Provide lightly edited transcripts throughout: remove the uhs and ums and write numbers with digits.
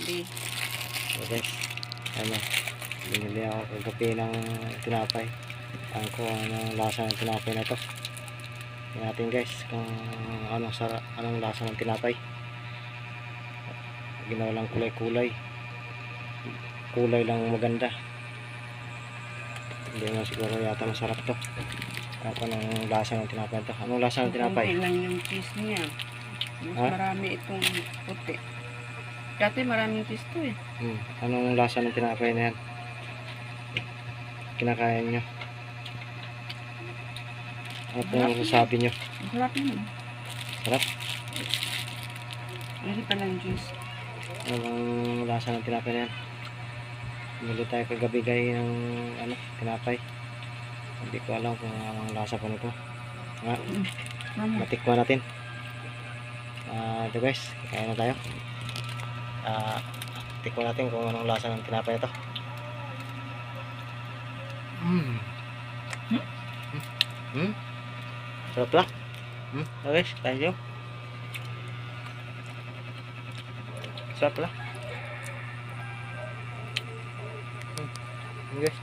Hindi. Okay. Ano, binili ako kagabi ng tinapay. Ang ko anong lasa ng tinapay na to. Tingnan natin guys kung anong lasa ng tinapay. Ginawa lang kulay-kulay. Kulay lang maganda. Hindi mo siguro yata masarap to. Anong lasa ng tinapay to? Anong lasa ng tinapay? Kunti lang yung cheese niya. Mas marami itong puti. Dati maraming cheese to eh. Anong lasa ng tinapay na yan? Kinakain nyo? Ano pong sasabi nyo? Masarap yun. Sarap? Hindi pa lang juice. Anong lasa ng tinapay na yan? Bili tayo kagabi guys ng tinapay. Hindi ko alam kung anong lasa po nito. Matikman natin. Ito guys, kakain na tayo. Tikman natin kung anong lasa ng tinapay ito. Sarap lang. Okay guys, kain nyo. Sarap lang. Guys.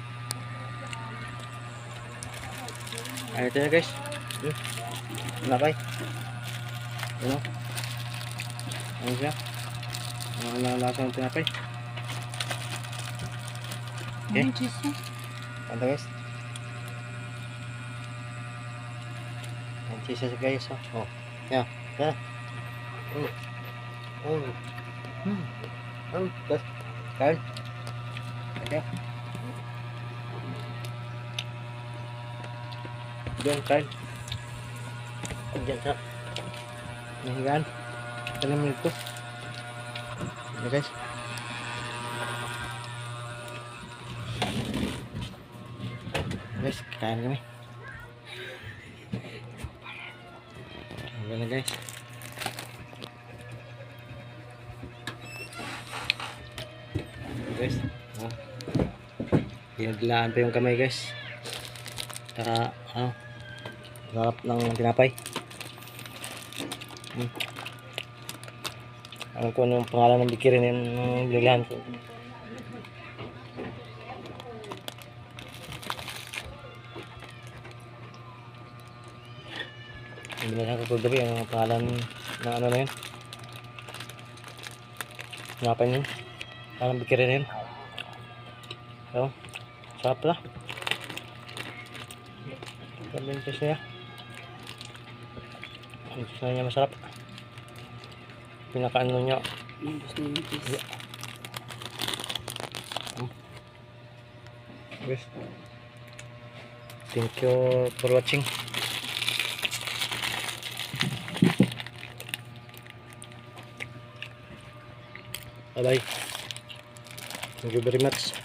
Ayan ito na guys. Tinapay. Ano? Ano siya? Ano lasa ng tinapay? Okay. Cheese niya. Kanta guys. Ang cheese siya guys. Oh. Yeah. Yeah. Guys. Kain. Okay. Diyan kain. Diyan sa nahigaan. Alam mo ito. Okay guys. Guys, kain kami. Ayan na guys. Guys, pinaglaan pa yung kamay guys. Saka sarap ng tinapay. Alam ko anong pangalan ng bikirin yung bilihan ko. Bilihan ko kagabi ang pangalan ng ano na yun. Tinapay na yun. Anong bikirin na yun. So, sarap pala. Ganda yung cheese niya. Yung cheese niya masarap. Pinakaano niya. Gusto niyo yung cheese. Yes. Thank you for watching. Bye bye. Thank you very much.